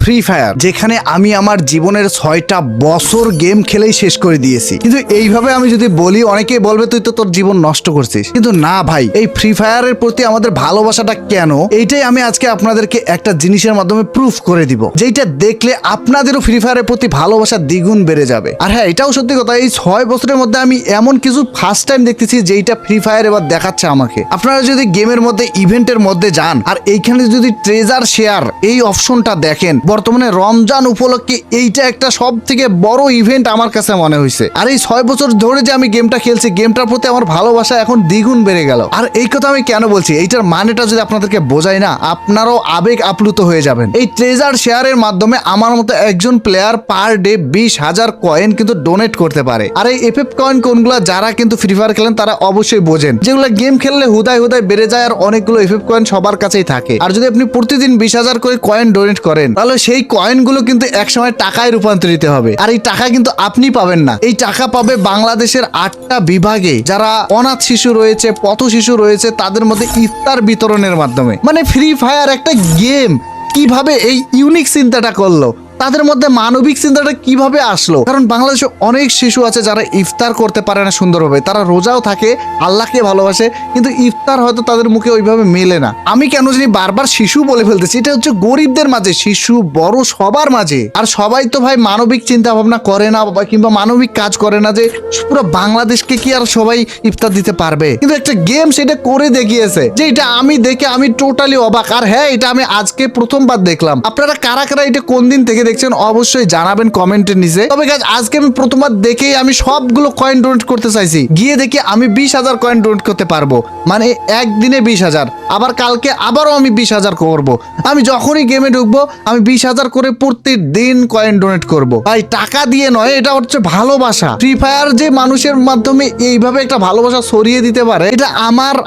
Free fire, যেখানে আমি আমার জীবনের 6টা বছর গেম খেলেই শেষ করে দিয়েছি। কিন্তু এইভাবে আমি যদি বলি অনেকেই বলবে তুই তো তোর জীবন নষ্ট করছিস, কিন্তু না ভাই, এই ফ্রি ফায়ারের প্রতি আমাদের ভালোবাসাটা কেন, এইটাই আমি আজকে আপনাদেরকে একটা জিনিসের মাধ্যমে প্রুফ করে দিব, যেটা দেখলে আপনাদেরও ফ্রি ফায়ারের প্রতি ভালোবাসা দ্বিগুণ বেড়ে যাবে। আর হ্যাঁ, এটাও সত্যি কথা, এই 6 বছরের মধ্যে আমি এমন কিছু ফার্স্ট টাইম দেখতেছি যেইটা ফ্রি ফায়ার এবার দেখাচ্ছে আমাকে। আপনারা যদি গেমের মধ্যে ইভেন্টের মধ্যে যান আর এইখানে যদি ট্রেজার শেয়ার এই অপশনটা দেখেন, বর্তমানে রমজান উপলক্ষে এইটা একটা সব থেকে বড় ইভেন্ট আমার কাছে মনে হয়েছে। আর এই 6 বছর ধরে যে আমি গেমটা খেলছি, গেমটার প্রতি আমার ভালোবাসা এখন দ্বিগুণ বেড়ে গেল। আর এই কথা আমি কেন বলছি, এইটার মানেটা যদি আপনাদেরকে বোঝাই না, আপনারাও আবেগ আপ্লুত হয়ে যাবেন। এই ট্রেজার শেয়ারের মাধ্যমে আমার মতো একজন প্লেয়ার পার ডে 20,000 কয়েন কিন্তু ডোনেট করতে পারে। আর এই এফএফ কয়েন কোনগুলো যারা কিন্তু ফ্রি ফায়ার খেলেন তারা অবশ্যই বোঝেন, যেগুলো গেম খেললে হুদায় হুদায় বেড়ে যায় আর অনেকগুলো এফএফ কয়েন সবার কাছেই থাকে। আর যদি আপনি প্রতিদিন 20,000 করে কয়েন ডোনেট করেন, তাহলে সেই কয়েনগুলো কিন্তু একসময় টাকায় রূপান্তরিত হবে। আর এই টাকা কিন্তু আপনি পাবেন না, এই টাকা পাবে বাংলাদেশের 8টা বিভাগে যারা অনাথ শিশু রয়েছে, পথ শিশু রয়েছে, তাদের মধ্যে ইফতার বিতরণের মাধ্যমে। মানে ফ্রি ফায়ার একটা গেম কিভাবে এই ইউনিক চিন্তাটা করলো, তাদের মধ্যে মানবিক চিন্তাটা কিভাবে আসলো? কারণ বাংলাদেশে অনেক শিশু আছে যারা ইফতার করতে পারে না সুন্দরভাবে, তারা রোজাও থাকে, আল্লাহকে ভালোবাসে, কিন্তু ইফতার হয়তো তাদের মুখে ওইভাবে মেলে না। আমি কেন জানি বারবার শিশু বলে ফেলতেছি, এটা হচ্ছে গরিবদের মাঝে, শিশু বড় সবার মাঝে। আর সবাই তো ভাই মানবিক চিন্তা ভাবনা করে না কিংবা মানবিক কাজ করে না, যে পুরো বাংলাদেশকে কি আর সবাই ইফতার দিতে পারবে? কিন্তু একটা গেম সেটা করে দেখিয়েছে, যে এটা আমি দেখে আমি টোটালি অবাক। আর হ্যাঁ, এটা আমি আজকে প্রথমবার দেখলাম। আপনারা কারা কারা এটা কোন দিন থেকে দেখছেন অবশ্যই জানাবেন কমেন্টের নিচে। তবে গাইস, আজকে আমি প্রথমবার দেখেই আমি সবগুলো কয়েন ডোনেট করতে চাইছি। গিয়ে দেখি আমি 20,000 কয়েন ডোনেট করতে পারবো, মানে একদিনে 20,000, আবার কালকে আবারও আমি 20,000 করবো। আমি যখনই গেমে ঢুকবো আমি 20,000 করে প্রতিদিন কয়েন ডোনেট করবো। ভাই, টাকা দিয়ে নয়, এটা হচ্ছে ভালোবাসা। ফ্রি ফায়ার যে মানুষের মাধ্যমে এইভাবে একটা ভালোবাসা ছড়িয়ে দিতে পারে, এটা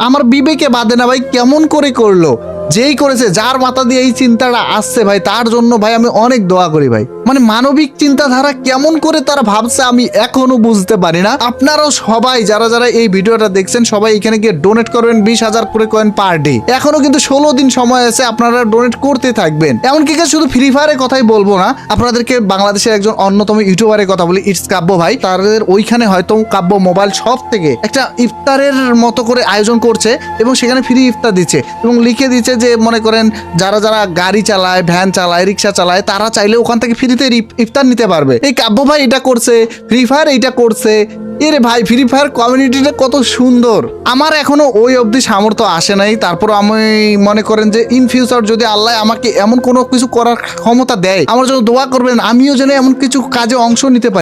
আমার বিবেকে বাদে না ভাই, কেমন করে করলো? যেই করেছে, যার মাথা দিয়ে এই চিন্তাটা আসছে ভাই, তার জন্য ভাই আমি অনেক দোয়া করি ভাই। মানে মানবিক চিন্তাধারা কেমন করে তারা ভাবছে আমি এখনো বুঝতে পারি না। আপনারাও সবাই যারা যারা এই ভিডিওটা দেখছেন, সবাই এখানে গিয়ে ডোনেট করবেন 20,000 করে কয়েন পার ডে। এখনো কিন্তু 16 দিন সময় আছে, আপনারা ডোনেট করতে থাকবেন। এমনকি শুধু ফ্রি ফায়ারের কথাই বলবো না, আপনাদেরকে বাংলাদেশের একজন অন্যতম ইউটিউবারের কথা বলি, ইটস কাব্য ভাই। তাদের ওইখানে হয়তো কাব্য মোবাইল শপ থেকে একটা ইফতারের মতো করে আয়োজন করছে এবং সেখানে ফ্রি ইফতার দিচ্ছে এবং লিখে দিচ্ছে যে মনে করেন যারা যারা গাড়ি চালায়, ভ্যান চালায়, রিক্সা চালায়, তারা চাইলে ওখান থেকে ফ্রিতে ইফতার নিতে পারবে। এই কাব্য ভাই এটা করছে, ফ্রি ফায়ার এইটা করছে। এরে ভাই, ফ্রি ফায়ার কমিউনিটিটা কত সুন্দর। আমার এখনো ওই অবধি সামর্থ্য আসে নাই, তারপর আমি মনে করেন যে ইন ফিউচার যদি আল্লাহ আমাকে এমন কোনো কিছু করার ক্ষমতা দেয়, আমার জন্য দোয়া করবেন, আমিও যেন এমন কিছু কাজে অংশ নিতে পারি।